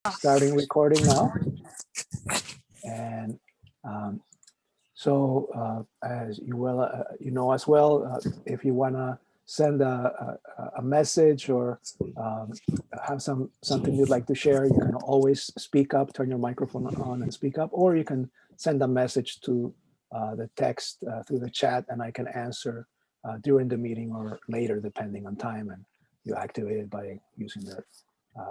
Starting recording now. And as you well, you know as well, if you want to send a message or have something you'd like to share, you can always speak up, turn your microphone on and speak up, or you can send a message to the text through the chat, and I can answer during the meeting or later, depending on time. And you activate it by using the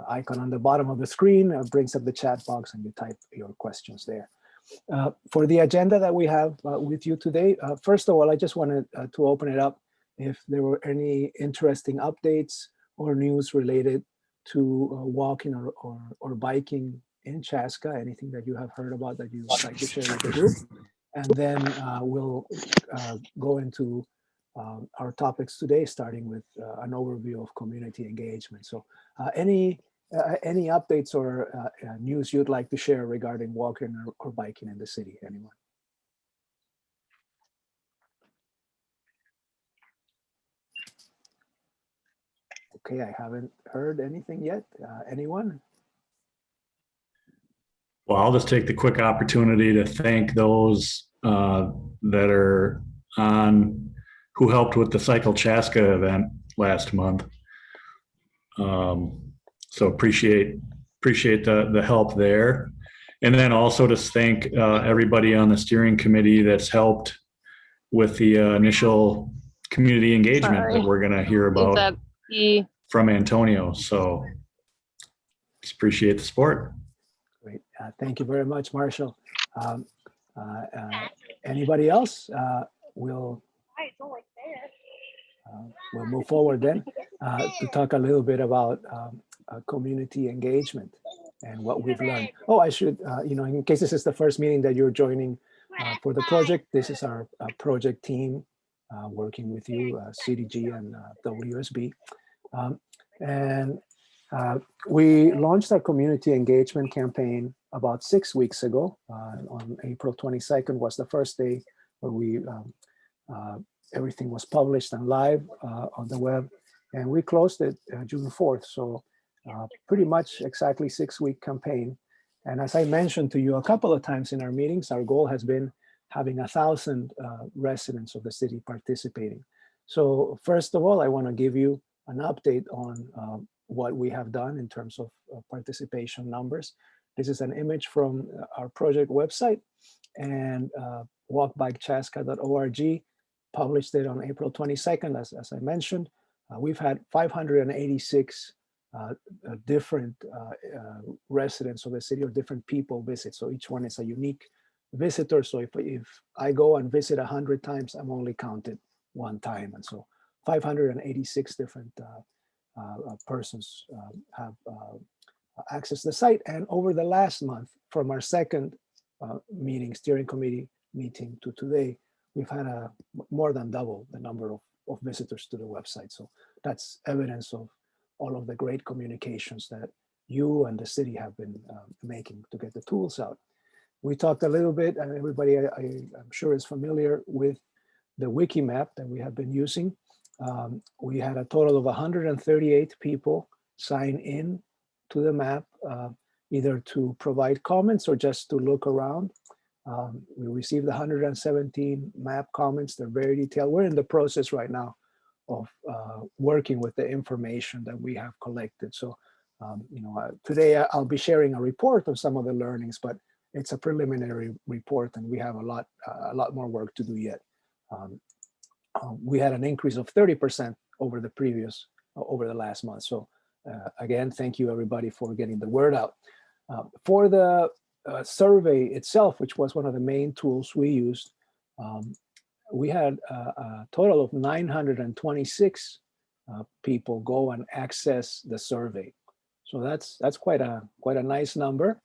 icon on the bottom of the screen, brings up the chat box, and you type your questions there. For the agenda that we have with you today, first of all, I just wanted to open it up if there were any interesting updates or news related to walking or biking in Chaska, anything that you have heard about that you would like to share with the group. And then we'll go into our topics today, starting with an overview of community engagement. So any updates or news you'd like to share regarding walking or biking in the city? Anyone? Okay, I haven't heard anything yet. Anyone? Well, I'll just take the quick opportunity to thank those that are on, who helped with the Cycle Chaska event last month. So appreciate the help there. And then also to thank everybody on the steering committee that's helped with the initial community engagement that we're going to hear about from Antonio. So just appreciate the support. Great. Thank you very much, Marshall. Anybody else? We'll move forward then to talk a little bit about community engagement and what we've learned. Oh, I should, in case this is the first meeting that you're joining for the project, this is our project team working with you, CDG and WSB. We launched our community engagement campaign about 6 weeks ago. On April 22nd was the first day where we everything was published and live on the web, and we closed it June 4th. So pretty much exactly 6-week campaign. And as I mentioned to you a couple of times in our meetings, our goal has been having 1,000 residents of the city participating. So first of all, I want to give you an update on what we have done in terms of participation numbers. This is an image from our project website, and walkbikechaska.org published it on April 22nd, as I mentioned. We've had 586 different residents of the city, or different people visit. So each one is a unique visitor. So if I go and visit 100 times, I'm only counted one time. And so 586 different persons have accessed the site. And over the last month, from our second steering committee meeting to today, we've had more than double the number of visitors to the website. So that's evidence of all of the great communications that you and the city have been making to get the tools out. We talked a little bit, and everybody I'm sure is familiar with the wiki map that we have been using. We had a total of 138 people sign in to the map, either to provide comments or just to look around. We received 117 map comments. They're very detailed. We're in the process right now of working with the information that we have collected. So, today I'll be sharing a report of some of the learnings, but it's a preliminary report, and we have a lot more work to do yet. We had an increase of 30% over the last month. So again, thank you everybody for getting the word out. For the survey itself, which was one of the main tools we used, we had a total of 926 people go and access the survey. So that's quite a nice number.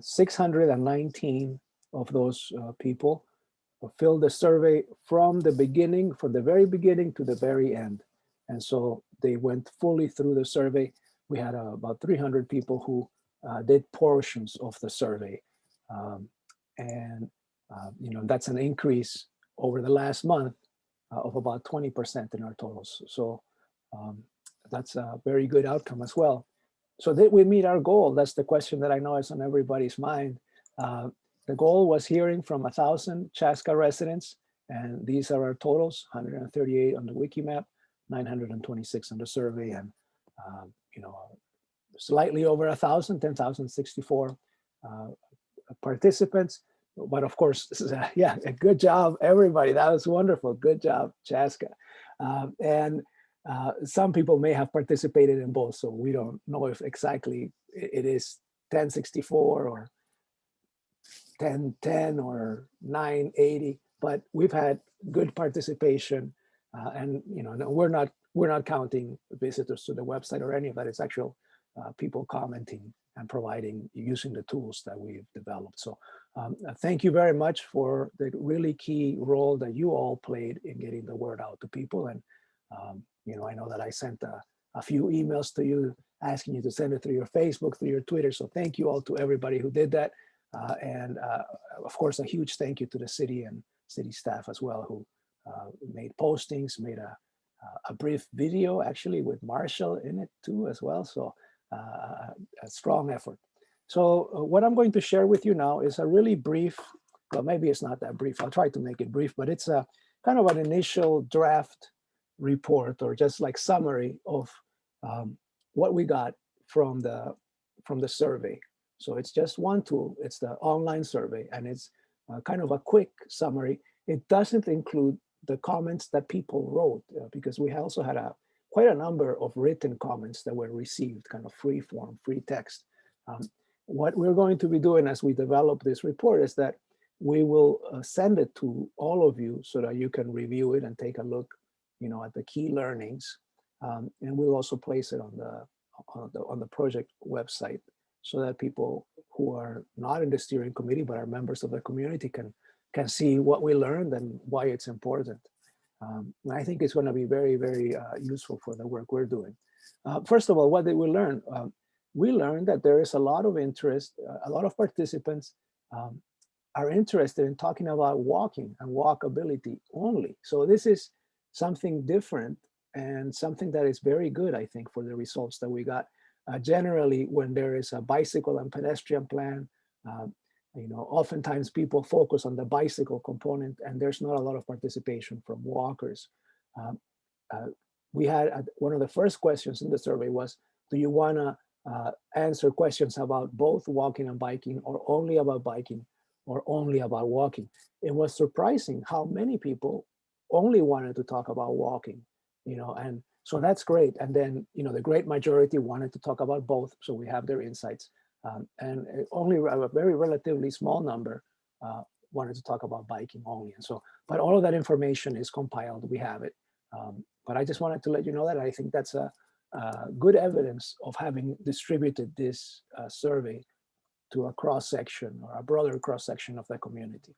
619 of those people filled the survey from the very beginning to the very end. And so they went fully through the survey. We had about 300 people who did portions of the survey. That's an increase over the last month of about 20% in our totals. So that's a very good outcome as well. So did we meet our goal? That's the question that I know is on everybody's mind. The goal was hearing from 1,000 Chaska residents, and these are our totals: 138 on the Wikimap, 926 on the survey, and slightly over 1,000, 10,064 participants. But of course, this is a good job, everybody. That was wonderful. Good job, Chaska. And some people may have participated in both, so we don't know if exactly it is 1064 or 1010 or 980, but we've had good participation, and we're not counting visitors to the website or any of that. It's actual people commenting and providing, using the tools that we've developed. So thank you very much for the really key role that you all played in getting the word out to people. And I know that I sent a few emails to you asking you to send it through your Facebook, through your Twitter. So thank you all to everybody who did that. And of course, a huge thank you to the city and city staff as well, who made postings, made a brief video actually with Marshall in it too as well. So a strong effort. So what I'm going to share with you now is a really brief, well, maybe it's not that brief. I'll try to make it brief, but it's a kind of an initial draft report, or just like summary of what we got from the survey. So it's just one tool. It's the online survey, and it's kind of a quick summary. It doesn't include the comments that people wrote, because we also had quite a number of written comments that were received, kind of free form, free text. What we're going to be doing as we develop this report is that we will send it to all of you so that you can review it and take a look, at the key learnings. And we'll also place it on the project website, so that people who are not in the steering committee but are members of the community can see what we learned and why it's important. And I think it's going to be very, very useful for the work we're doing. First of all, what did we learn? We learned that there is a lot of interest, a lot of participants are interested in talking about walking and walkability only. So this is something different and something that is very good, I think, for the results that we got. Generally, when there is a bicycle and pedestrian plan, oftentimes people focus on the bicycle component, and there's not a lot of participation from walkers. We had one of the first questions in the survey was, do you want to answer questions about both walking and biking, or only about biking, or only about walking? It was surprising how many people only wanted to talk about walking, and so that's great. And then, the great majority wanted to talk about both. So we have their insights. And only a very relatively small number wanted to talk about biking only. And so, but all of that information is compiled. We have it. But I just wanted to let you know that I think that's a good evidence of having distributed this survey to a cross-section, or a broader cross-section of the community.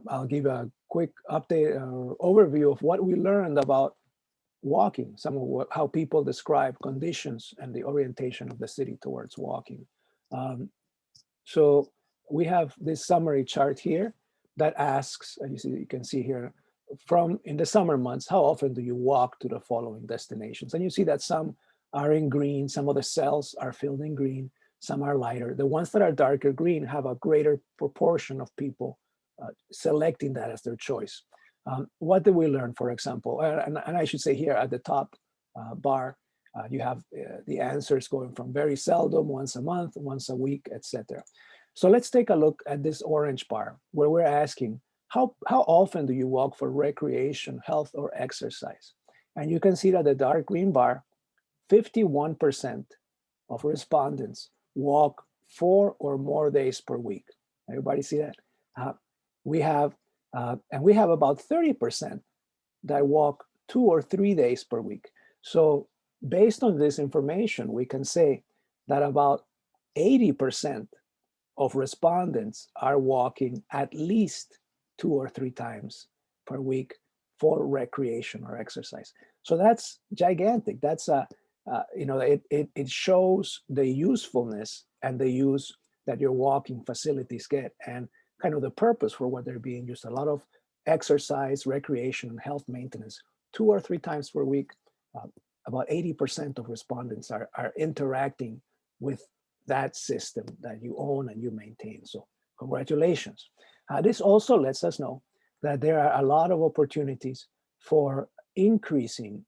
I'll give a quick update or overview of what we learned about walking, some of how people describe conditions and the orientation of the city towards walking. So we have this summary chart here that asks, and you can see here, in the summer months, how often do you walk to the following destinations? And you see that some are in green, some of the cells are filled in green, some are lighter. The ones that are darker green have a greater proportion of people selecting that as their choice. What did we learn, for example? And I should say here at the top bar, you have the answers going from very seldom, once a month, once a week, etc. So let's take a look at this orange bar, where we're asking, how often do you walk for recreation, health, or exercise? And you can see that the dark green bar, 51% of respondents walk 4 or more days per week. Everybody see that? We have about 30% that walk 2 or 3 days per week. So based on this information, we can say that about 80% of respondents are walking at least 2 or 3 times per week for recreation or exercise. So that's gigantic. That's it shows the usefulness and the use that your walking facilities get, and kind of the purpose for what they're being used. A lot of exercise, recreation, and health maintenance, 2 or 3 times per week. about 80% of respondents are interacting with that system that you own and you maintain. So congratulations. This also lets us know that there are a lot of opportunities for increasing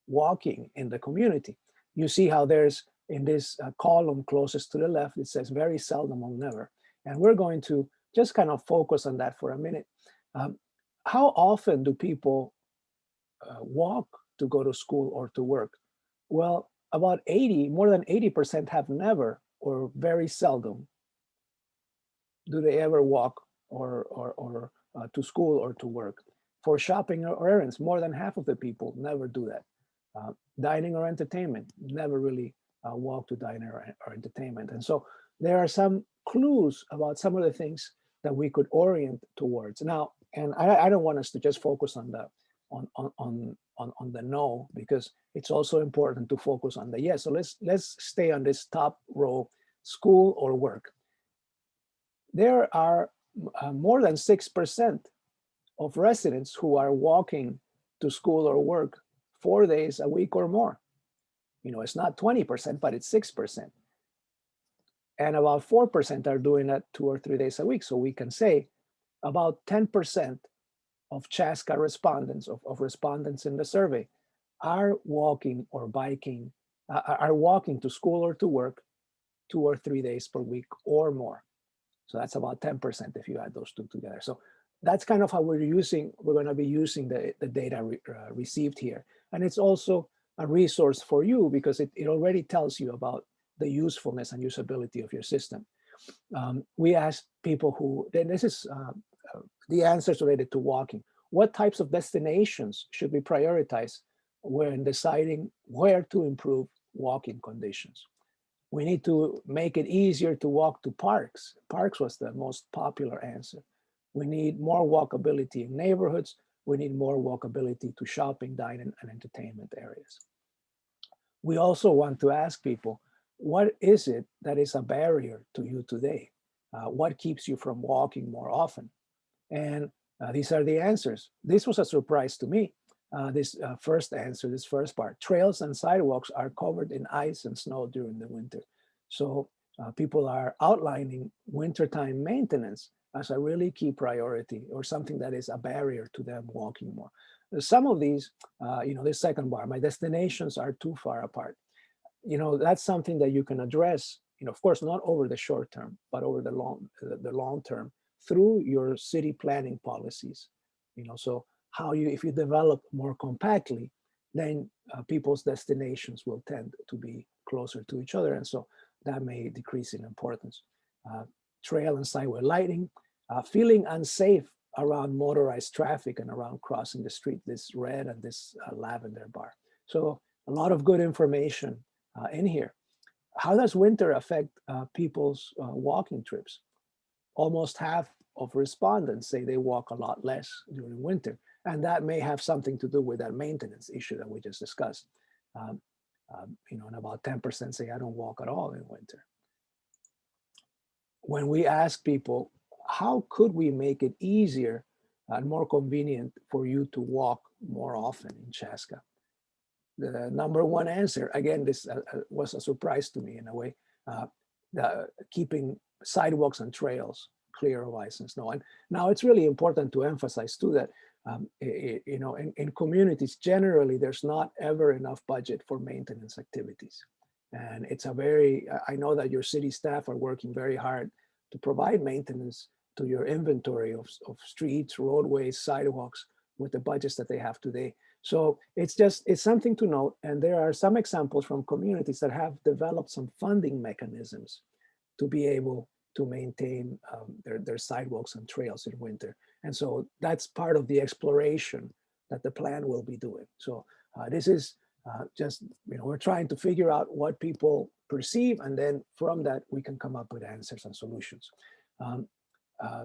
walking in the community. You see how there's in this column closest to the left, it says very seldom or never. And we're going to just kind of focus on that for a minute. How often do people walk to go to school or to work? Well, about more than 80% have never or very seldom do they ever walk or to school or to work. For shopping or errands, more than half of the people never do that. Dining or entertainment, never really walk to dine or entertainment. And so there are some clues about some of the things that we could orient towards. Now, and I don't want us to just focus on the no, because it's also important to focus on the yes. So let's stay on this top row, school or work. There are more than 6% of residents who are walking to school or work 4 days a week or more. You know, it's not 20%, but it's 6%. And about 4% are doing that 2 or 3 days a week. So we can say about 10% of Chaska respondents, of respondents in the survey, are walking or biking, are walking to school or to work 2 or 3 days per week or more. So that's about 10% if you add those two together. So that's kind of how we're going to be using the data received here. And it's also a resource for you because it already tells you about the usefulness and usability of your system. We asked people who, then this is the answers related to walking. What types of destinations should we prioritize when deciding where to improve walking conditions? We need to make it easier to walk to parks. Parks was the most popular answer. We need more walkability in neighborhoods. We need more walkability to shopping, dining, and entertainment areas. We also want to ask people, what is it that is a barrier to you today? What keeps you from walking more often? And these are the answers. This was a surprise to me. This first answer, this first part, trails and sidewalks are covered in ice and snow during the winter. So people are outlining wintertime maintenance as a really key priority or something that is a barrier to them walking more. Some of these, this second bar, my destinations are too far apart. That's something that you can address, of course, not over the short term, but over the long term through your city planning policies. So how if you develop more compactly, then people's destinations will tend to be closer to each other. And so that may decrease in importance. Trail and sidewalk lighting, feeling unsafe around motorized traffic and around crossing the street, this red and this lavender bar. So a lot of good information in here. How does winter affect people's walking trips? Almost half of respondents say they walk a lot less during winter. And that may have something to do with that maintenance issue that we just discussed. And about 10% say, I don't walk at all in winter. When we ask people, how could we make it easier and more convenient for you to walk more often in Chaska? The number one answer, again, this was a surprise to me in a way, keeping sidewalks and trails clear of ice and snow. And now it's really important to emphasize too that in communities, generally, there's not ever enough budget for maintenance activities. And it's I know that your city staff are working very hard to provide maintenance to your inventory of streets, roadways, sidewalks with the budgets that they have today. So it's something to note. And there are some examples from communities that have developed some funding mechanisms to be able to maintain their sidewalks and trails in winter. And so that's part of the exploration that the plan will be doing. So this is just, we're trying to figure out what people perceive, and then from that, we can come up with answers and solutions.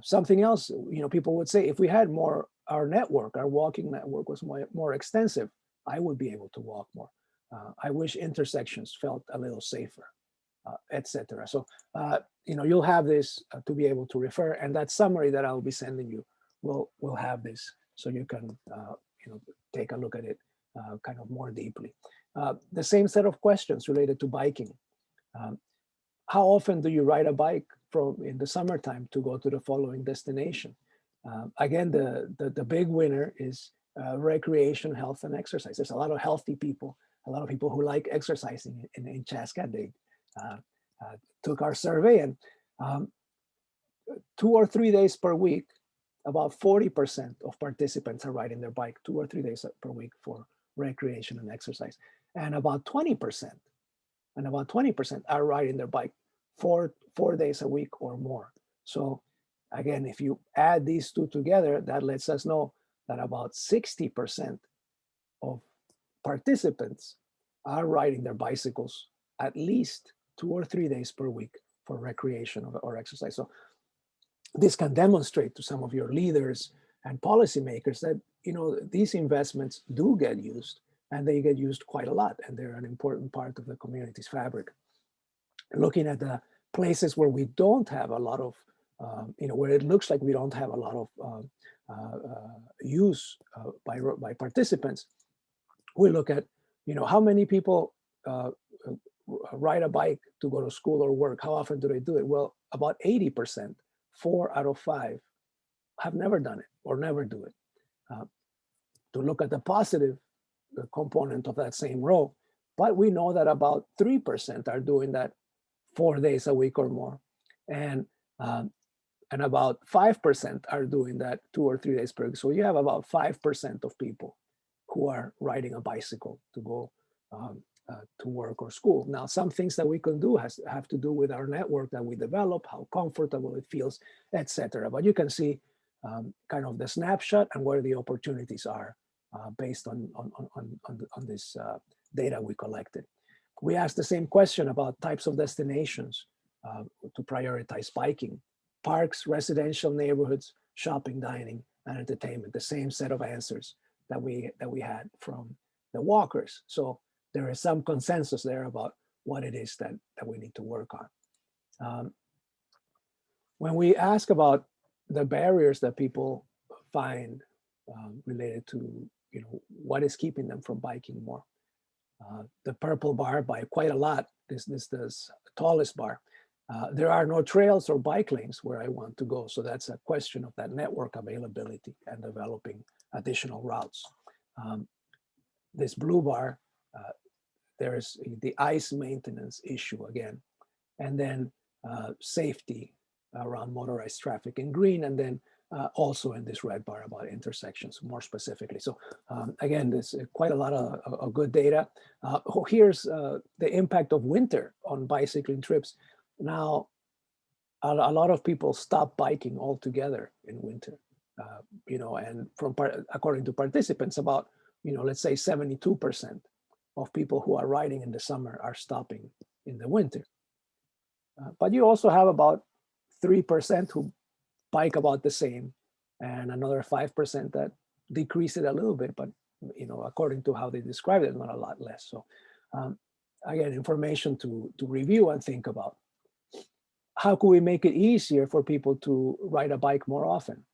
Something else, people would say, if we had more, our walking network was more extensive, I would be able to walk more. I wish intersections felt a little safer, etc. So, you'll have this to be able to refer, and that summary that I'll be sending you will have this, so you can, take a look at it kind of more deeply. The same set of questions related to biking. How often do you ride a bike in the summertime to go to the following destination? Again, the big winner is recreation, health, and exercise. There's a lot of healthy people, a lot of people who like exercising in Chaska. They took our survey, and 2 or 3 days per week, about 40% of participants are riding their bike 2 or 3 days per week for recreation and exercise. And about 20% are riding their bike 4 days a week or more. So again, if you add these two together, that lets us know that about 60% of participants are riding their bicycles at least 2 or 3 days per week for recreation or exercise. So this can demonstrate to some of your leaders and policymakers that, you know, these investments do get used, and they get used quite a lot, and they're an important part of the community's fabric. Looking at the places where we don't have a lot of, you know, where it looks like we don't have a lot of use by participants, we look at, you know, how many people ride a bike to go to school or work. How often do they do it? Well, about 80%, 4 out of 5, have never done it or never do it. To look at the positive component of that same row, but we know that about 3% are doing that 4 days a week or more, and about 5% are doing that 2 or 3 days per week. So you have about 5% of people who are riding a bicycle to go to work or school. Now, some things that we can do have to do with our network that we develop, how comfortable it feels, etc. But you can see kind of the snapshot and where the opportunities are based on this data we collected. We asked the same question about types of destinations to prioritize biking: parks, residential neighborhoods, shopping, dining, and entertainment. The same set of answers that we had from the walkers. So there is some consensus there about what it is that we need to work on. When we ask about the barriers that people find related to, you know, what is keeping them from biking more, the purple bar by quite a lot, this tallest bar. There are no trails or bike lanes where I want to go. So that's a question of that network availability and developing additional routes. This blue bar, there's the ice maintenance issue again, and then safety around motorized traffic in green, and then also in this red bar about intersections more specifically. So again, there's quite a lot of good data. Here's the impact of winter on bicycling trips. Now, a lot of people stop biking altogether in winter, you know, and according to participants, about, you know, let's say 72% of people who are riding in the summer are stopping in the winter. But you also have about 3% who bike about the same, and another 5% that decrease it a little bit, but, you know, according to how they describe it, not a lot less. So again, information to review and think about. How can we make it easier for people to ride a bike more often?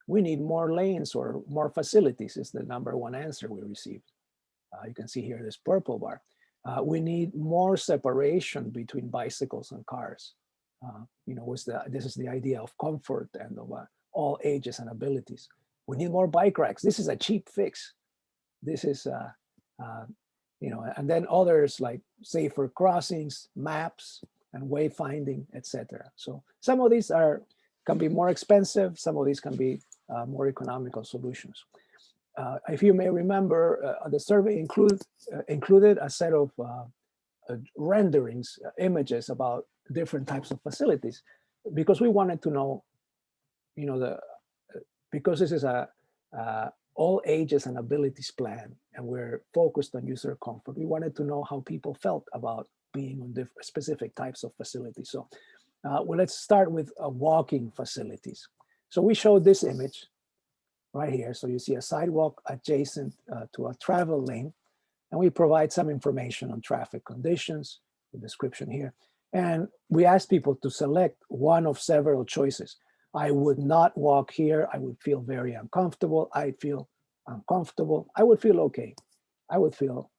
We need more lanes or more facilities is the #1 answer we received. You can see here this purple bar. We need more separation between bicycles and cars. You know, this is the idea of comfort and of all ages and abilities. We need more bike racks. This is a cheap fix. This is, you know, and then others like safer crossings, maps, and wayfinding, etc. So some of these can be more expensive. Some of these can be more economical solutions. If you may remember, the survey included a set of renderings, images about different types of facilities, because we wanted to know, you know, because this is a all ages and abilities plan, and we're focused on user comfort, we wanted to know how people felt about being on specific types of facilities. So well, let's start with walking facilities. So we showed this image right here. So you see a sidewalk adjacent to a travel lane, and we provide some information on traffic conditions, the description here. And we asked people to select one of several choices. I would not walk here. I would feel very uncomfortable. I'd feel uncomfortable. I would feel okay. I would feel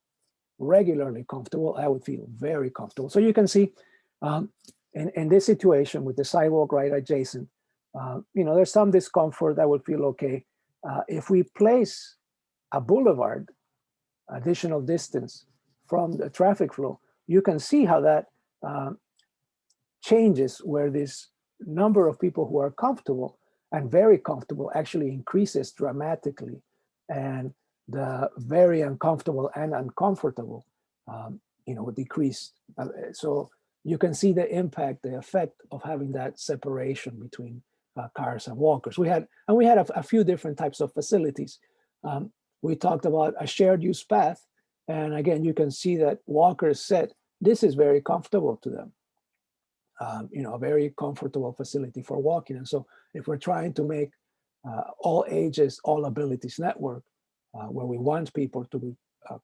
regularly comfortable, I would feel very comfortable. So you can see in this situation with the sidewalk right adjacent, there's some discomfort that would feel okay. If we place a boulevard, additional distance from the traffic flow, you can see how that changes, where this number of people who are comfortable and very comfortable actually increases dramatically, and the very uncomfortable and uncomfortable, decrease. So you can see the impact, the effect of having that separation between cars and walkers. We had a few different types of facilities. We talked about a shared use path, and again, you can see that walkers said this is very comfortable to them. A very comfortable facility for walking. And so if we're trying to make all ages, all abilities network, where we want people to be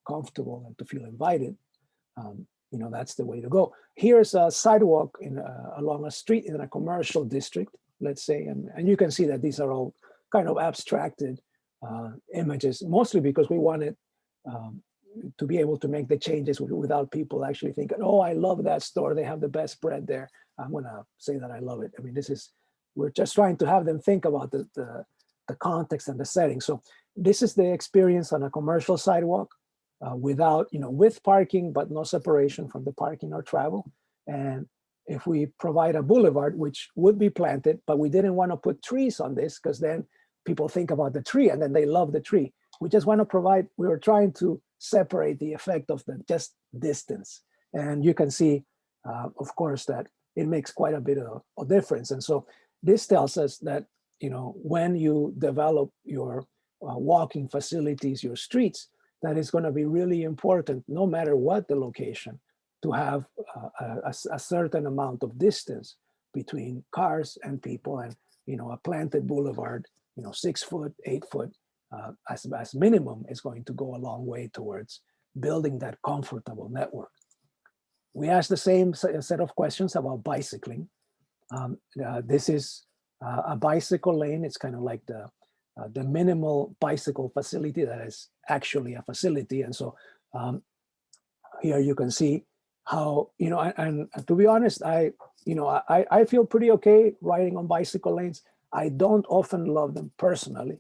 comfortable and to feel invited, that's the way to go. Here's a sidewalk along a street in a commercial district, let's say, and you can see that these are all kind of abstracted images, mostly because we wanted to be able to make the changes without people actually thinking, oh, I love that store, they have the best bread there, I'm gonna say that I love it. I mean, we're just trying to have them think about the context and the setting. So this is the experience on a commercial sidewalk without, with parking, but no separation from the parking or travel. And if we provide a boulevard, which would be planted, but we didn't want to put trees on this because then people think about the tree and then they love the tree. We just want to provide, we were trying to separate the effect of the just distance. And you can see, of course, that it makes quite a bit of a difference. And so this tells us that, when you develop your walking facilities, your streets, that is going to be really important, no matter what the location, to have a certain amount of distance between cars and people. And, a planted boulevard, 6 foot, 8 foot, as minimum is going to go a long way towards building that comfortable network. We asked the same set of questions about bicycling. This is a bicycle lane. It's kind of like the minimal bicycle facility that is actually a facility. And so here you can see how, and to be honest, I feel pretty okay riding on bicycle lanes. I don't often love them personally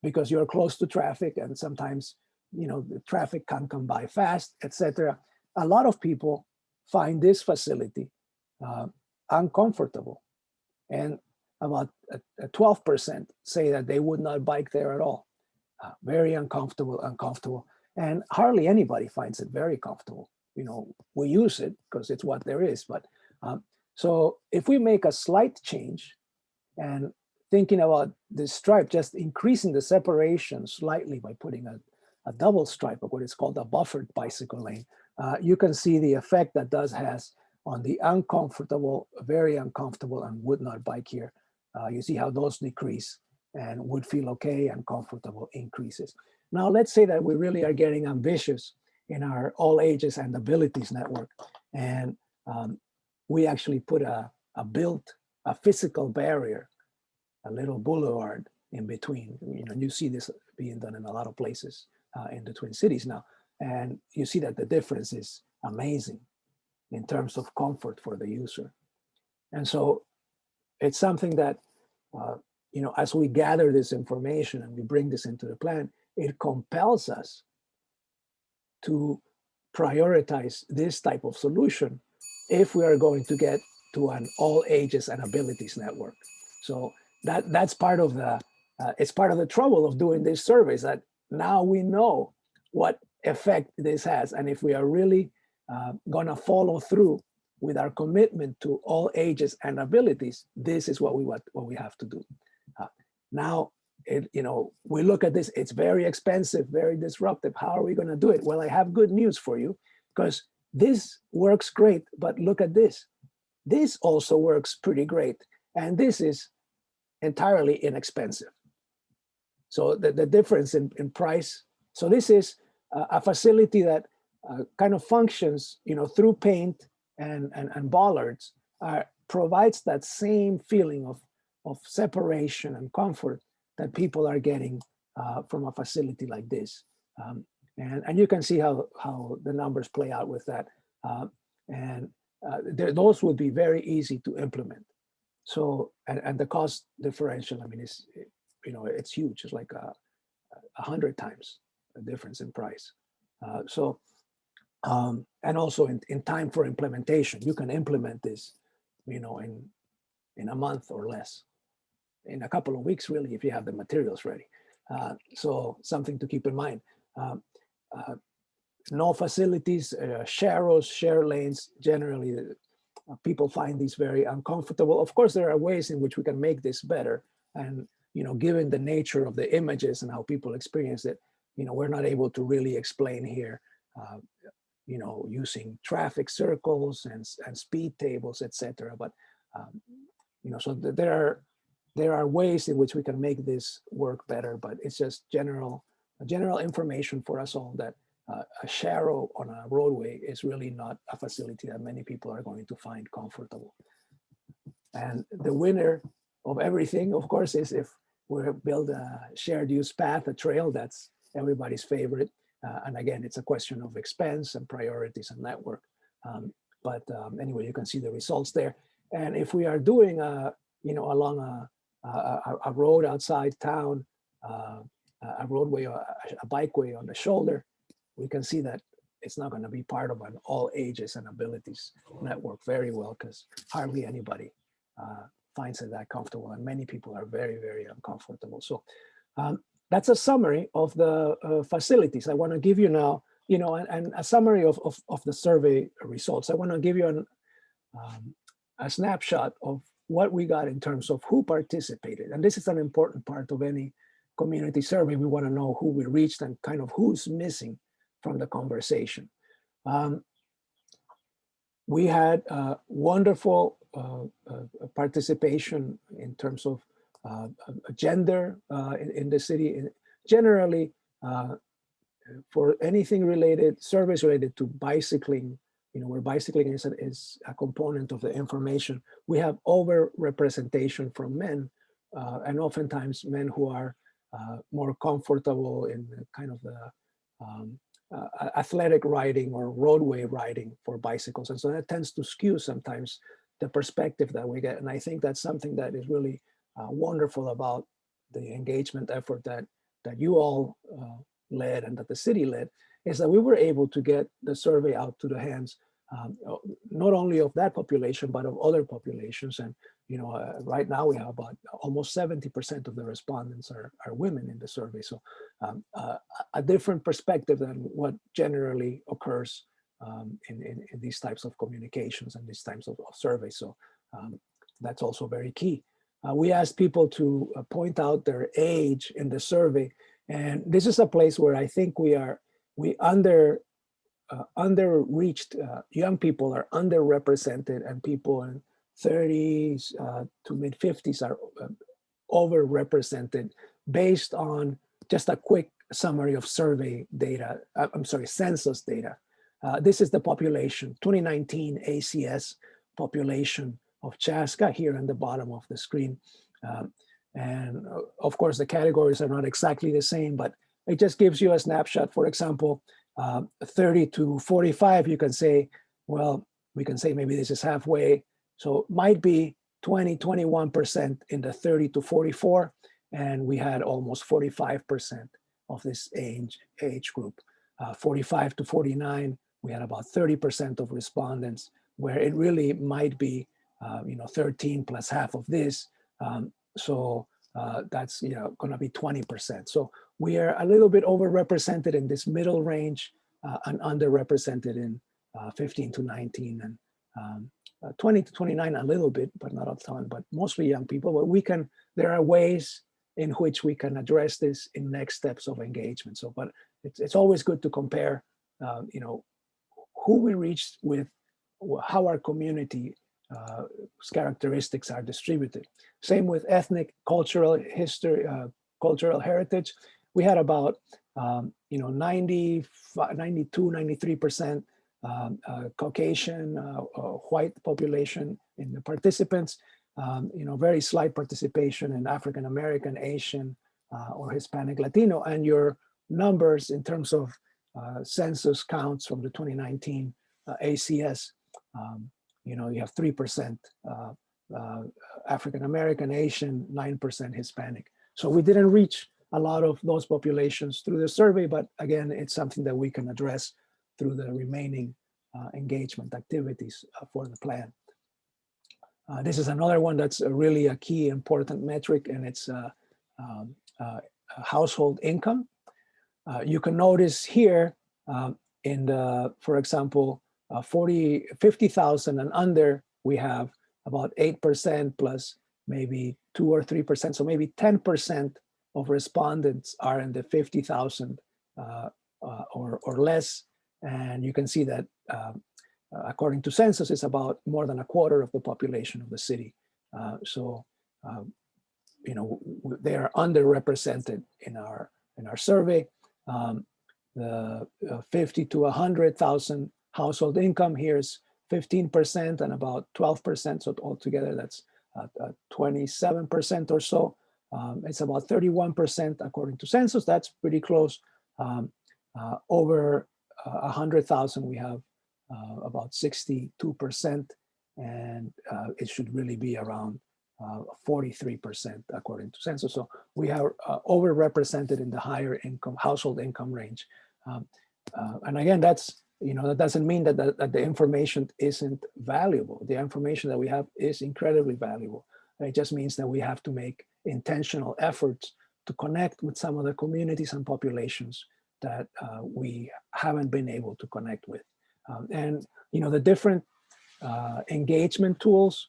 because you're close to traffic and sometimes, the traffic can come by fast, etc. A lot of people find this facility uncomfortable, and about 12% say that they would not bike there at all. Very uncomfortable, and hardly anybody finds it very comfortable. We use it because it's what there is, but so if we make a slight change and thinking about this stripe, just increasing the separation slightly by putting a double stripe of what is called a buffered bicycle lane, you can see the effect that has on the uncomfortable, very uncomfortable, and would not bike here. You see how those decrease, and would feel okay and comfortable increases. Now, let's say that we really are getting ambitious in our all ages and abilities network, and we actually put a physical barrier, a little boulevard in between. You see this being done in a lot of places in the Twin Cities now, and you see that the difference is amazing in terms of comfort for the user. And so it's something that, as we gather this information and we bring this into the plan, it compels us to prioritize this type of solution if we are going to get to an all ages and abilities network. So that's part of it's part of the trouble of doing these surveys, that now we know what effect this has. And if we are really gonna follow through with our commitment to all ages and abilities, this is what we have to do. Now, we look at this, it's very expensive, very disruptive. How are we gonna do it? Well, I have good news for you, because this works great, but look at this. This also works pretty great. And this is entirely inexpensive. So the difference in price. So this is a facility that kind of functions, through paint and bollards, provides that same feeling of separation and comfort that people are getting from a facility like this. And you can see how the numbers play out with that. Those would be very easy to implement. So, and the cost differential, I mean, it's huge. It's like 100 times the difference in price. And also in time for implementation, you can implement this, in a month or less, in a couple of weeks, really, if you have the materials ready. So something to keep in mind. No facilities, share lanes, generally people find these very uncomfortable. Of course, there are ways in which we can make this better. And, given the nature of the images and how people experience it, we're not able to really explain here, using traffic circles and speed tables, etc. But, so there are ways in which we can make this work better, but it's just general information for us all that a sharrow on a roadway is really not a facility that many people are going to find comfortable. And the winner of everything, of course, is if we build a shared use path, a trail. That's everybody's favorite. And again, it's a question of expense and priorities and network. Anyway, you can see the results there. And if we are doing, along a road outside town, a roadway or a bikeway on the shoulder, we can see that it's not going to be part of an all ages and abilities network very well, because hardly anybody finds it that comfortable, and many people are very, very uncomfortable. So that's a summary of the facilities. I want to give you now, and a summary of the survey results. I want to give you a snapshot of what we got in terms of who participated. And this is an important part of any community survey. We want to know who we reached and kind of who's missing from the conversation. We had wonderful participation in terms of gender in the city. Generally, for anything related, surveys related to bicycling, where bicycling is a component of the information, we have over-representation from men, and oftentimes men who are more comfortable in kind of the athletic riding or roadway riding for bicycles. And so that tends to skew sometimes the perspective that we get. And I think that's something that is really wonderful about the engagement effort that you all led and that the city led, is that we were able to get the survey out to the hands not only of that population, but of other populations. And right now we have about almost 70% of the respondents are women in the survey. So a different perspective than what generally occurs in these types of communications and these types of surveys. So that's also very key. We asked people to point out their age in the survey. And this is a place where I think we underreached. Young people are underrepresented, and people in 30s to mid 50s are overrepresented based on just a quick summary of survey data. Census data. This is the population, 2019 ACS population of Chaska here on the bottom of the screen. And of course, the categories are not exactly the same, but it just gives you a snapshot. For example, 30 to 45, you can say, well, we can say maybe this is halfway. So it might be 21% in the 30 to 44. And we had almost 45% of this age group. 45 to 49, we had about 30% of respondents, where it really might be 13 plus half of this. That's going to be 20%. So we are a little bit overrepresented in this middle range and underrepresented in 15 to 19 and 20 to 29 a little bit, but not a ton, but mostly young people. But there are ways in which we can address this in next steps of engagement. So, but it's always good to compare, who we reached with how our community characteristics are distributed. Same with ethnic, cultural history, cultural heritage. We had about 92, 93% Caucasian, white population in the participants. Very slight participation in African American, Asian, or Hispanic, Latino. And your numbers in terms of census counts from the 2019 ACS, you know, you have 3% African American, Asian, 9% Hispanic. So we didn't reach a lot of those populations through the survey, but again, it's something that we can address through the remaining engagement activities for the plan. This is another one that's really a key important metric, and it's household income. You can notice here in the, for example, 50,000 and under, we have about 8% plus maybe 2 or 3%. So maybe 10% of respondents are in the 50,000 or less. And you can see that according to census, it's about more than a quarter of the population of the city. You know, they are underrepresented in our survey. The 50 to 100,000 household income here is 15% and about 12%. So altogether, that's 27% or so. It's about 31% according to census. That's pretty close. Over 100,000, we have about 62%, and it should really be around 43% according to census. So we are overrepresented in the higher income, household income range. And again, that's, you know, that doesn't mean that the information isn't valuable. The information that we have is incredibly valuable. It just means that we have to make intentional efforts to connect with some of the communities and populations that we haven't been able to connect with. And, you know, the different engagement tools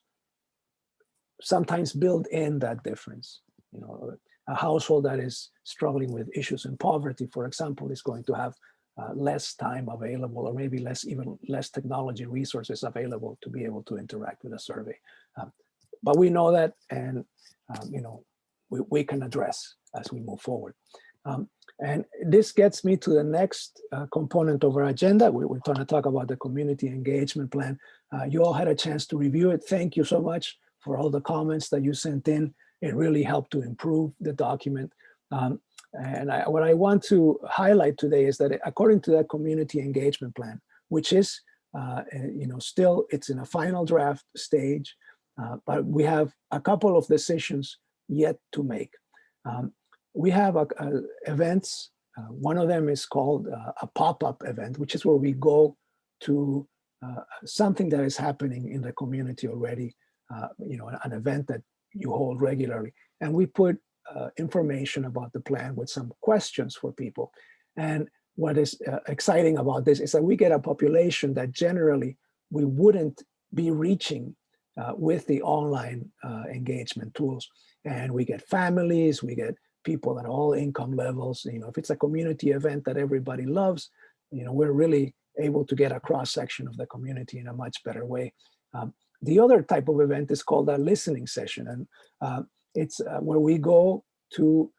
sometimes build in that difference. You know, a household that is struggling with issues in poverty, for example, is going to have less time available, or maybe even less technology resources available to be able to interact with a survey. But we know that, and you know, we can address as we move forward. And this gets me to the next component of our agenda. We're going to talk about the community engagement plan. You all had a chance to review it. Thank you so much for all the comments that you sent in. It really helped to improve the document. And what I want to highlight today is that according to that community engagement plan, which is, you know, still it's in a final draft stage, but we have a couple of decisions yet to make. We have events. One of them is called a pop-up event, which is where we go to something that is happening in the community already, you know, an event that you hold regularly. And we put information about the plan with some questions for people. And what is exciting about this is that we get a population that generally we wouldn't be reaching with the online engagement tools. And we get families, we get people at all income levels. You know, if it's a community event that everybody loves, you know, we're really able to get a cross-section of the community in a much better way. The other type of event is called a listening session. And it's where we go to,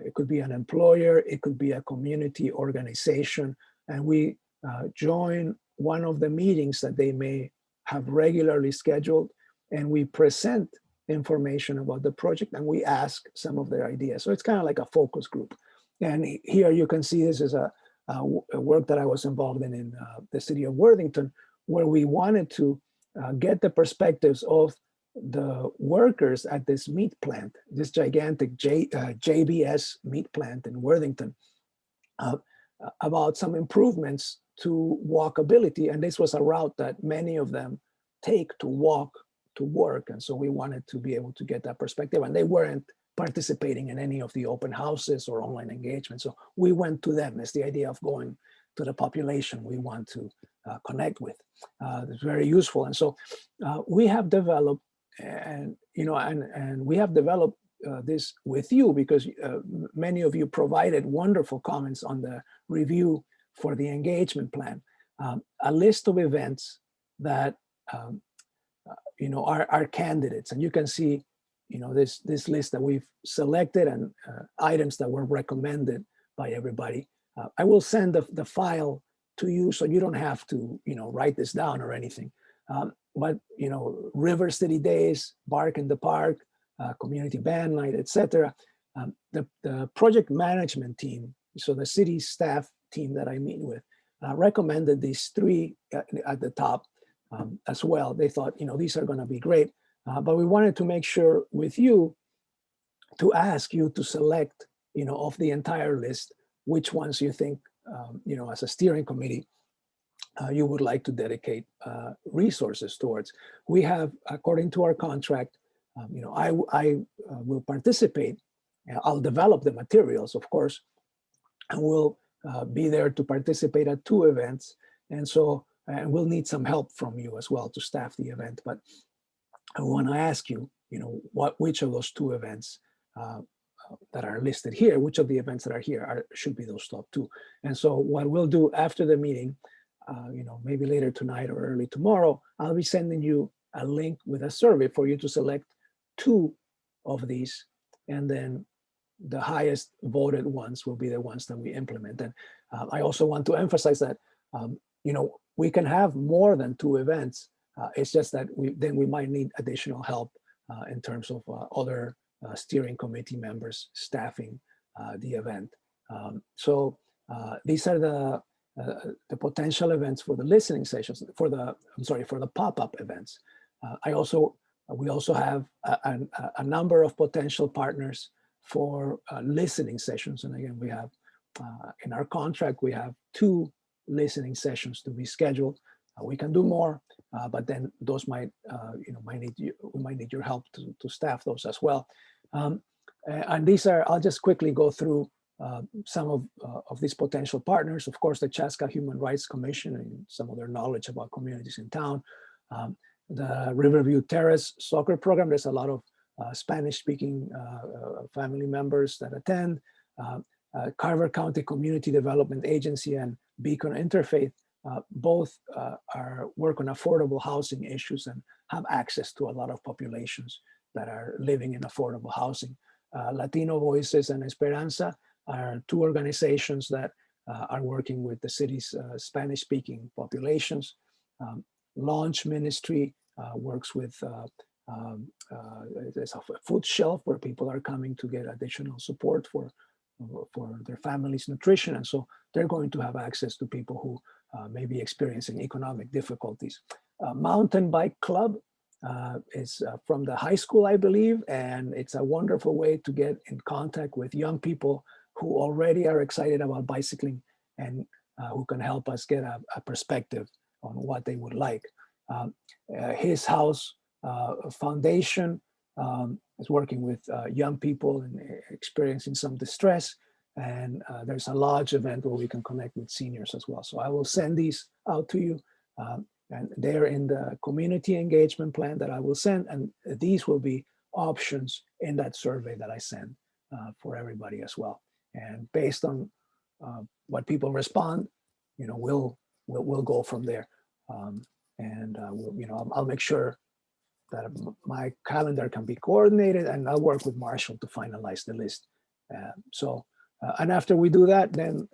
it could be an employer, it could be a community organization, and we join one of the meetings that they may have regularly scheduled, and we present information about the project and we ask some of their ideas. So it's kind of like a focus group. And here you can see this is a work that I was involved in the city of Worthington, where we wanted to get the perspectives of the workers at this meat plant, this gigantic JBS meat plant in Worthington, about some improvements to walkability. And this was a route that many of them take to walk to work. And so we wanted to be able to get that perspective. And they weren't participating in any of the open houses or online engagement. So we went to them. It's the idea of going to the population we want to connect with. It's very useful. And so we have developed, and you know, and we have developed this with you because many of you provided wonderful comments on the review for the engagement plan. A list of events that you know are candidates, and you can see, you know, this list that we've selected and items that were recommended by everybody. I will send the file to you, so you don't have to, you know, write this down or anything. But you know, River City Days, Bark in the Park, Community Band Night, etc. The project management team, so the city staff team that I meet with recommended these three at the top as well. They thought, these are going to be great, but we wanted to make sure with you to ask you to select, of the entire list, which ones you think, as a steering committee, you would like to dedicate resources towards. We have, according to our contract, I will participate. I'll develop the materials, of course, and we'll be there to participate at 2 events. And so, and we'll need some help from you as well to staff the event. But I want to ask you, which of those 2 events that are listed here, which of the events that are here should be those top 2. And so what we'll do after the meeting, maybe later tonight or early tomorrow, I'll be sending you a link with a survey for you to select 2 of these, and then the highest voted ones will be the ones that we implement. And I also want to emphasize that, we can have more than 2 events. It's just that we might need additional help in terms of other steering committee members staffing the event. So these are the potential events for the listening sessions, for the pop-up events. We also have a number of potential partners for listening sessions. And again, we have in our contract, we have 2 listening sessions to be scheduled. We can do more, but then those we might need your help to staff those as well. And these are, I'll just quickly go through some of these potential partners. Of course, the Chaska Human Rights Commission and some of their knowledge about communities in town. The Riverview Terrace soccer program, there's a lot of Spanish-speaking family members that attend. Carver County Community Development Agency and Beacon Interfaith, both work on affordable housing issues and have access to a lot of populations that are living in affordable housing. Latino Voices and Esperanza are 2 organizations that are working with the city's Spanish-speaking populations. Launch Ministry works with there's a food shelf where people are coming to get additional support for their family's nutrition. And so they're going to have access to people who may be experiencing economic difficulties. Mountain Bike Club is from the high school, I believe, and it's a wonderful way to get in contact with young people who already are excited about bicycling and who can help us get a perspective on what they would like. His House Foundation is working with young people and experiencing some distress. And there's a lodge event where we can connect with seniors as well. So I will send these out to you. And they're in the community engagement plan that I will send. And these will be options in that survey that I send for everybody as well. And based on what people respond, we'll go from there. I'll make sure that my calendar can be coordinated, and I'll work with Marshall to finalize the list. And after we do that, then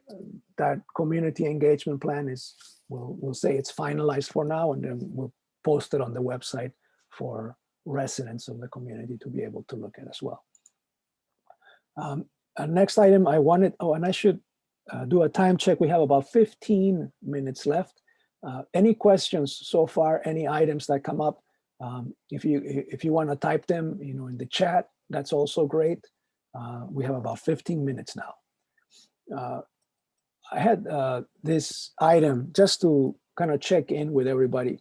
that community engagement plan we'll say it's finalized for now, and then we'll post it on the website for residents of the community to be able to look at as well. Next item I wanted, and I should do a time check. We have about 15 minutes left. Any questions so far, any items that come up, if you want to type them, in the chat, that's also great. We have about 15 minutes now. I had this item just to kind of check in with everybody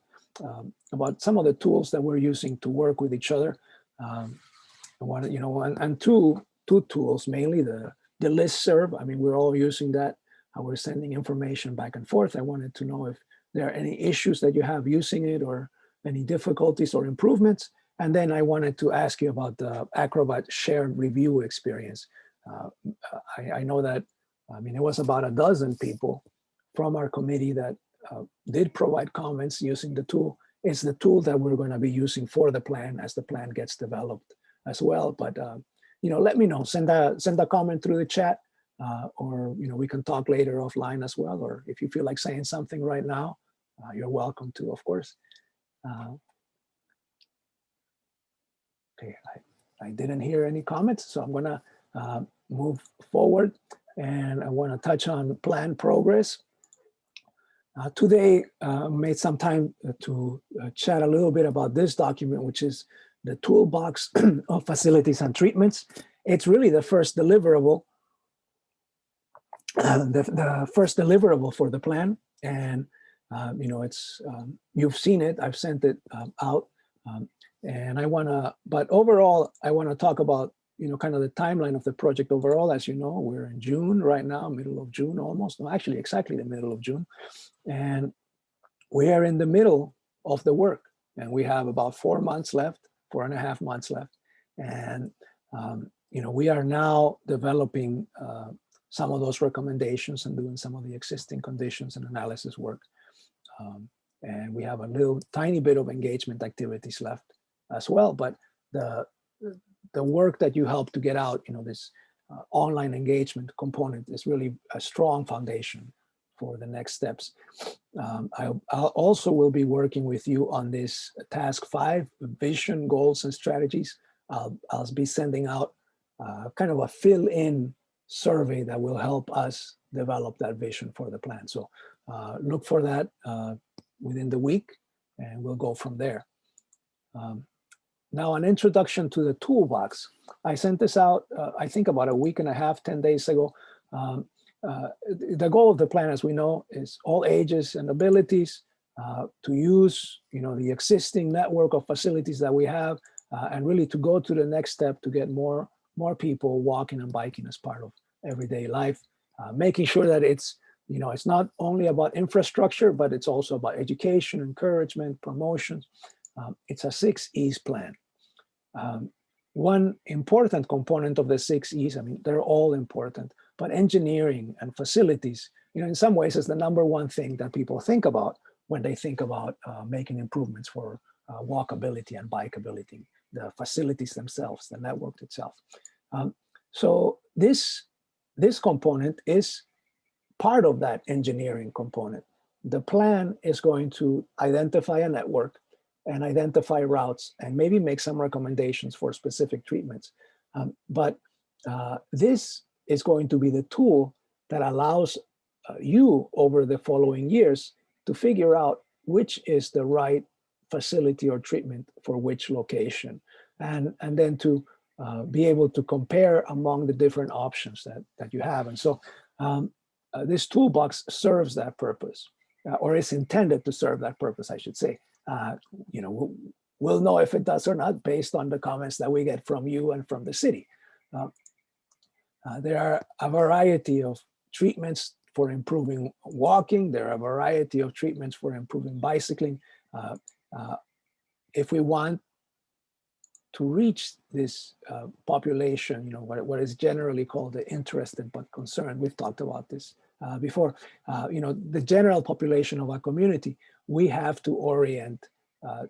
about some of the tools that we're using to work with each other. And two tools, mainly the listserv. I mean, we're all using that. We're sending information back and forth. I wanted to know if there are any issues that you have using it, or any difficulties or improvements. And then I wanted to ask you about the Acrobat shared review experience. I know that, it was about a dozen people from our committee that did provide comments using the tool. It's the tool that we're going to be using for the plan as the plan gets developed as well. But, let me know, send a comment through the chat, or, we can talk later offline as well. Or if you feel like saying something right now, you're welcome to, of course. Okay, I didn't hear any comments, so I'm gonna move forward. and I want to touch on plan progress. Today, made some time to chat a little bit about this document, which is the toolbox of facilities and treatments. It's really the first deliverable, the first deliverable for the plan. And, you know, it's, you've seen it, I've sent it out. And I want to, but overall, I want to talk about, you know, kind of the timeline of the project overall. As you know, we're in June right now, middle of June almost, no, actually exactly the middle of June. And we are in the middle of the work, and we have about 4 months left, 4.5 months left. And, you know, we are now developing some of those recommendations and doing some of the existing conditions and analysis work. And we have a little tiny bit of engagement activities left as well. But the work that you help to get out, you know, this online engagement component is really a strong foundation for the next steps. I also will be working with you on this task 5, vision, goals, and strategies. I'll be sending out kind of a fill-in survey that will help us develop that vision for the plan. So look for that within the week, and we'll go from there. Now, an introduction to the toolbox. I sent this out, I think about a week and a half, 10 days ago. The goal of the plan, as we know, is all ages and abilities to use, you know, the existing network of facilities that we have, and really to go to the next step to get more people walking and biking as part of everyday life, making sure that it's, you know, it's not only about infrastructure, but it's also about education, encouragement, promotion. It's a 6 E's plan. One important component of the 6 E's, I mean, they're all important, but engineering and facilities, you know, in some ways is the #1 thing that people think about when they think about making improvements for walkability and bikeability, the facilities themselves, the network itself. So this component is part of that engineering component. The plan is going to identify a network and identify routes and maybe make some recommendations for specific treatments. But this is going to be the tool that allows you over the following years to figure out which is the right facility or treatment for which location, and then to be able to compare among the different options that you have. And so this toolbox serves that purpose, or is intended to serve that purpose, I should say. You know, we'll know if it does or not based on the comments that we get from you and from the city. There are a variety of treatments for improving walking. There are a variety of treatments for improving bicycling. If we want to reach this population, you know, what is generally called the interested but concerned, we've talked about this before, you know, the general population of our community, we have to orient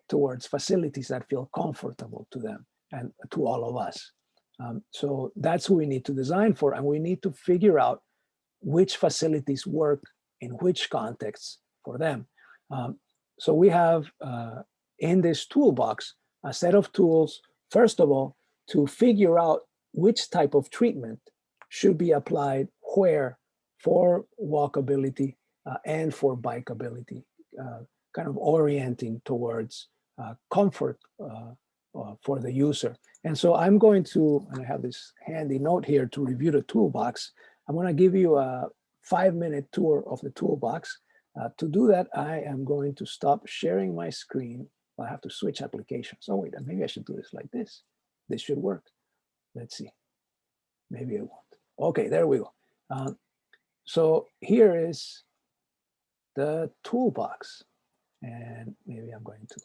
towards facilities that feel comfortable to them and to all of us. So that's who we need to design for, and we need to figure out which facilities work in which contexts for them. So we have in this toolbox a set of tools, first of all, to figure out which type of treatment should be applied where for walkability and for bikeability, kind of orienting towards comfort for the user. And so I'm going to, and I have this handy note here to review the toolbox. I'm going to give you a 5-minute tour of the toolbox. To do that, I am going to stop sharing my screen. I have to switch applications. Oh wait, maybe I should do this like this. This should work. Let's see. Maybe it won't. Okay, there we go. So here is the toolbox. And maybe I'm going to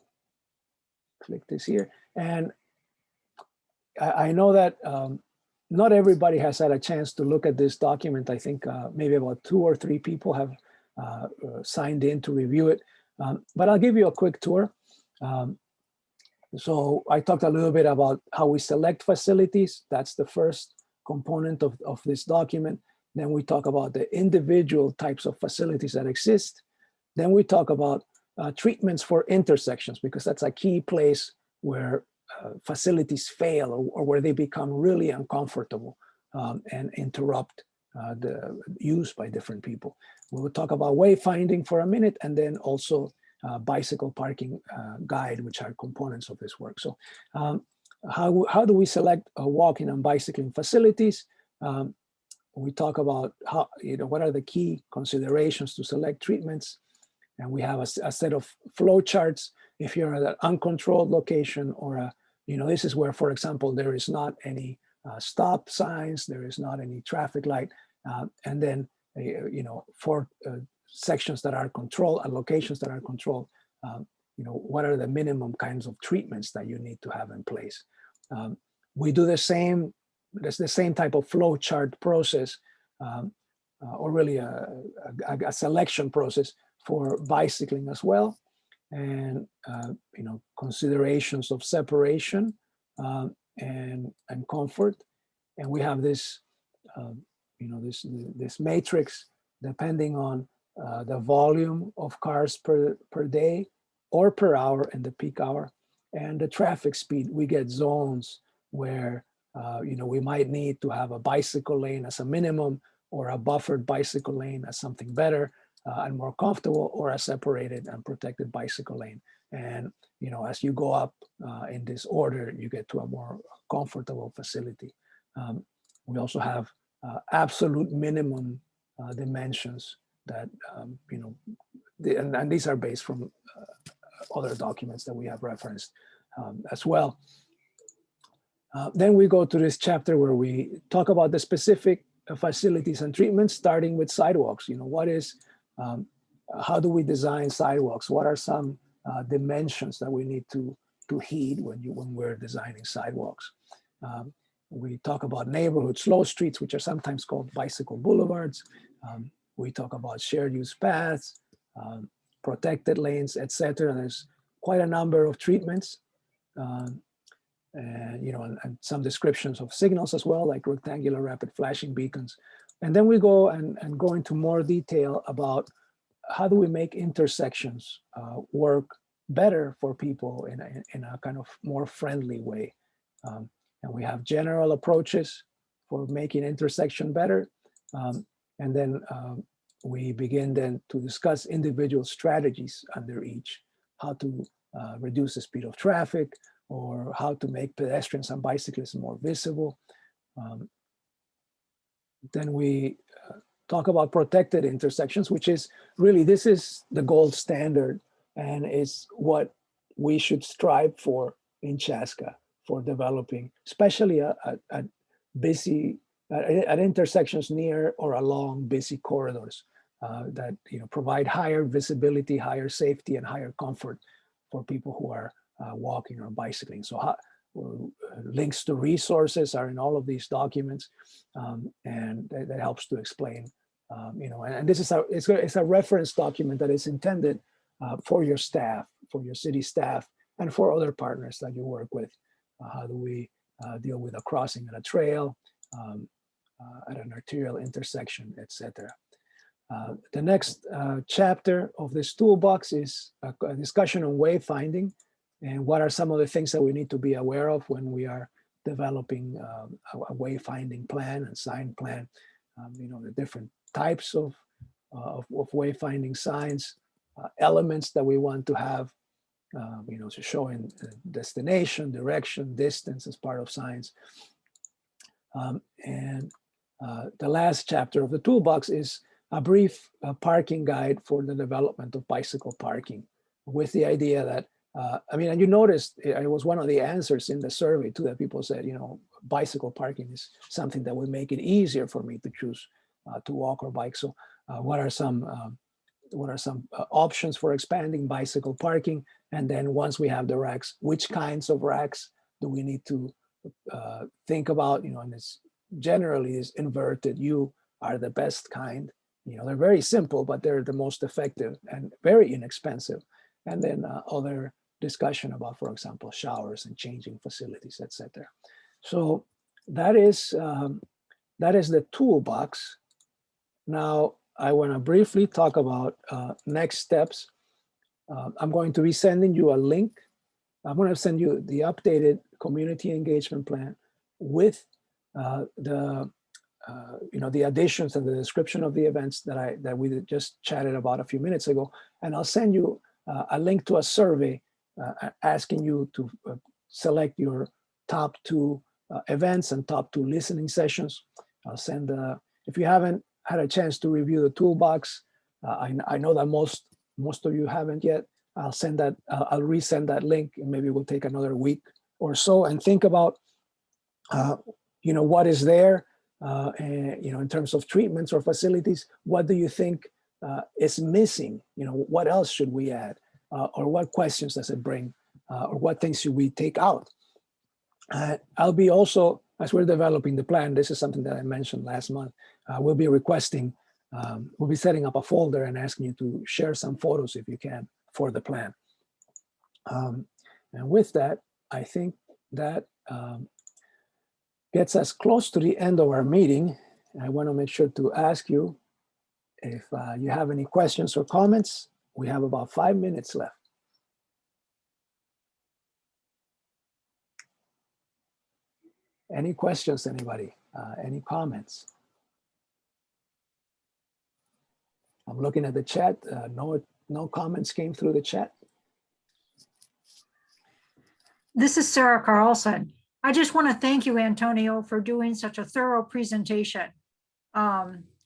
click this here. And I know that not everybody has had a chance to look at this document. I think maybe about 2 or 3 people have signed in to review it. But I'll give you a quick tour. So I talked a little bit about how we select facilities. That's the first component of this document. Then we talk about the individual types of facilities that exist. Then we talk about treatments for intersections, because that's a key place where facilities fail or where they become really uncomfortable and interrupt used by different people. We will talk about wayfinding for a minute, and then also bicycle parking guide, which are components of this work. So how do we select walking and bicycling facilities? We talk about how, what are the key considerations to select treatments. And we have a set of flow charts. If you're at an uncontrolled location, or this is where, for example, there is not any stop signs, there is not any traffic light, and then for sections that are controlled and locations that are controlled, what are the minimum kinds of treatments that you need to have in place. We do the same type of flow chart process, or really a selection process for bicycling as well, and considerations of separation and comfort. And we have this this matrix depending on the volume of cars per day or per hour in the peak hour, and the traffic speed. We get zones where we might need to have a bicycle lane as a minimum, or a buffered bicycle lane as something better and more comfortable, or a separated and protected bicycle lane. And as you go up in this order, you get to a more comfortable facility. We also have absolute minimum dimensions that and these are based from other documents that we have referenced as well. Then we go to this chapter where we talk about the specific facilities and treatments, starting with sidewalks. How do we design sidewalks? What are some dimensions that we need to heed when we're designing sidewalks? We talk about neighborhood slow streets, which are sometimes called bicycle boulevards. We talk about shared use paths, protected lanes, etc. There's quite a number of treatments. And some descriptions of signals as well, like rectangular rapid flashing beacons. And then we go and go into more detail about how do we make intersections work better for people in a kind of more friendly way. And we have general approaches for making intersection better. And then we begin then to discuss individual strategies under each, how to reduce the speed of traffic, or how to make pedestrians and bicyclists more visible. Then we talk about protected intersections, which is really, this is the gold standard and is what we should strive for in Chaska for developing, especially at intersections near or along busy corridors that provide higher visibility, higher safety, and higher comfort for people who are walking or bicycling. So links to resources are in all of these documents, and that helps to explain, and this is it's a reference document that is intended for your staff, for your city staff, and for other partners that you work with. How do we deal with a crossing at a trail, at an arterial intersection, etc. The next chapter of this toolbox is a discussion on wayfinding, and what are some of the things that we need to be aware of when we are developing a wayfinding plan and sign plan. The different types of wayfinding signs, elements that we want to have, to show in destination, direction, distance as part of signs. And the last chapter of the toolbox is a brief parking guide for the development of bicycle parking, with the idea that, and you noticed it was one of the answers in the survey too, that people said, bicycle parking is something that would make it easier for me to choose to walk or bike. So what are some options for expanding bicycle parking? And then once we have the racks, which kinds of racks do we need to think about? And it's generally is inverted. You are the best kind. They're very simple, but they're the most effective and very inexpensive. And then other discussion about, for example, showers and changing facilities, etc. So that is the toolbox. Now I want to briefly talk about next steps. I'm going to be sending you a link. I'm going to send you the updated community engagement plan with the the additions and the description of the events that we just chatted about a few minutes ago. And I'll send you a link to a survey asking you to select your top 2 events and top 2 listening sessions. I'll send, if you haven't had a chance to review the toolbox, I know that most of you haven't yet. I'll resend that link, and maybe we'll take another week or so and think about, what is there, and, in terms of treatments or facilities. What do you think is missing? What else should we add, or what questions does it bring, or what things should we take out? I'll be also, as we're developing the plan, this is something that I mentioned last month, we'll be requesting, we'll be setting up a folder and asking you to share some photos if you can for the plan. And with that, I think that gets us close to the end of our meeting. I want to make sure to ask you if you have any questions or comments. We have about 5 minutes left. Any questions, anybody? Any comments? I'm looking at the chat. No comments came through the chat. This is Sarah Carlson. I just want to thank you, Antonio, for doing such a thorough presentation,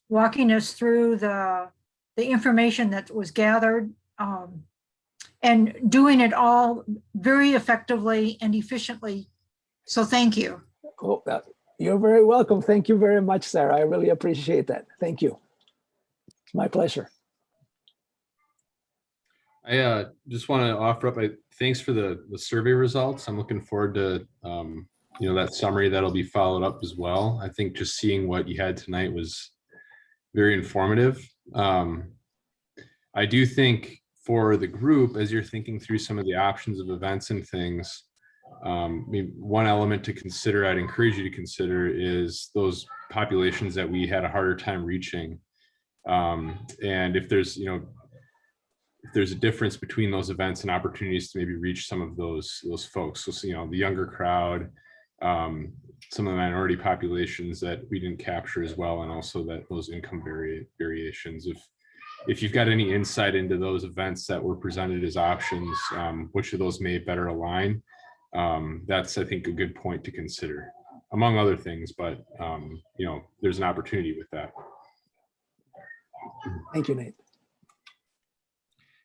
walking us through the information that was gathered, and doing it all very effectively and efficiently. So thank you. Oh, you're very welcome. Thank you very much, Sarah. I really appreciate that. Thank you. It's my pleasure. I just want to offer up thanks for the survey results. I'm looking forward to that summary that'll be followed up as well. I think just seeing what you had tonight was very informative. I do think for the group, as you're thinking through some of the options of events and things, maybe one element to consider, I'd encourage you to consider, is those populations that we had a harder time reaching. And if there's a difference between those events and opportunities to maybe reach some of those folks. So, the younger crowd, some of the minority populations that we didn't capture as well, and also that those income variations. If you've got any insight into those events that were presented as options, which of those may better align, that's, I think, a good point to consider, among other things. But there's an opportunity with that. Thank you, Nate.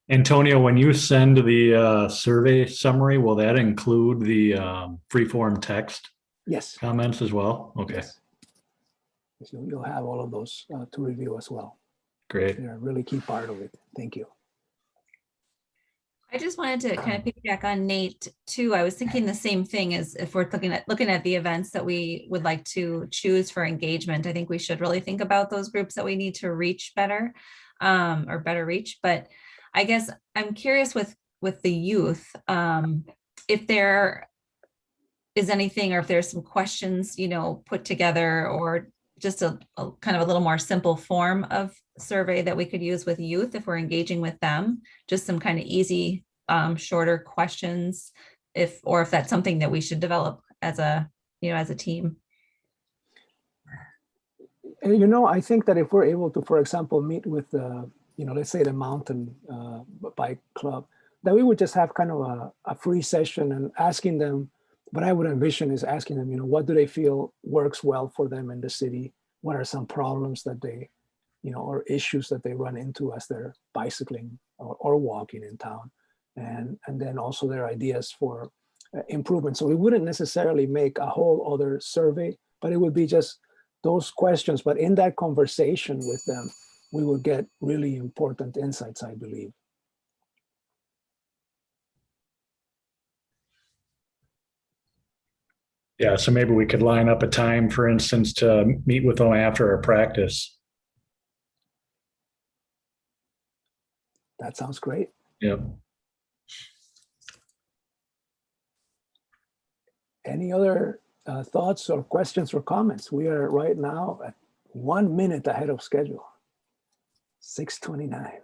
Antonio, when you send the survey summary, will that include the free-form text Yes. comments as well? Okay. Yes. You'll have all of those to review as well. Great. They're a really key part of it. Thank you. I just wanted to kind of piggyback on Nate too. I was thinking the same thing, as if we're looking at the events that we would like to choose for engagement. I think we should really think about those groups that we need to reach better, or better reach. But I guess I'm curious with the youth, if there is anything, or if there's some questions, put together, or just a kind of a little more simple form of survey that we could use with youth if we're engaging with them, just some kind of easy, shorter questions, if that's something that we should develop as a team. And, I think that if we're able to, for example, meet with, let's say the mountain bike club, that we would just have kind of a free session and asking them, what I would envision is asking them, what do they feel works well for them in the city? What are some problems that they, or issues that they run into as they're bicycling or walking in town? And then also their ideas for improvement. So we wouldn't necessarily make a whole other survey, but it would be just those questions. But in that conversation with them, we will get really important insights, I believe. Yeah, so maybe we could line up a time, for instance, to meet with them after our practice. That sounds great. Yep. Any other thoughts or questions or comments? We are right now at 1 minute ahead of schedule, 6:29.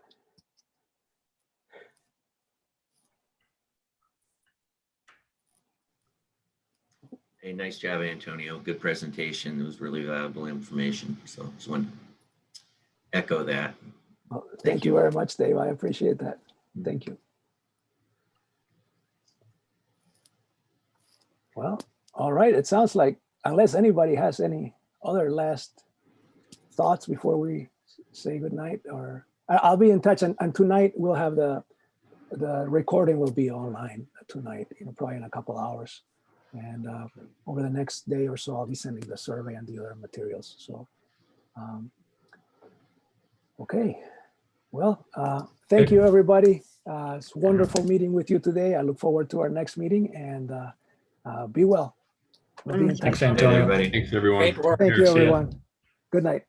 Hey, nice job, Antonio. Good presentation. It was really valuable information. So just want to echo that. Well, Thank thank you you. very much, Dave. I appreciate that. Thank you. Well, all right. It sounds like, unless anybody has any other last thoughts before we say goodnight, or I'll be in touch. And tonight we'll have the recording will be online tonight, probably in a couple hours. And over the next day or so, I'll be sending the survey and the other materials. So, okay. Well, thank you, everybody. It's wonderful meeting with you today. I look forward to our next meeting, and be well. We'll be in touch. Thanks, Good night, Antonio. everybody. Thanks, everyone. Great work. Thank you, See ya. everyone. Good night.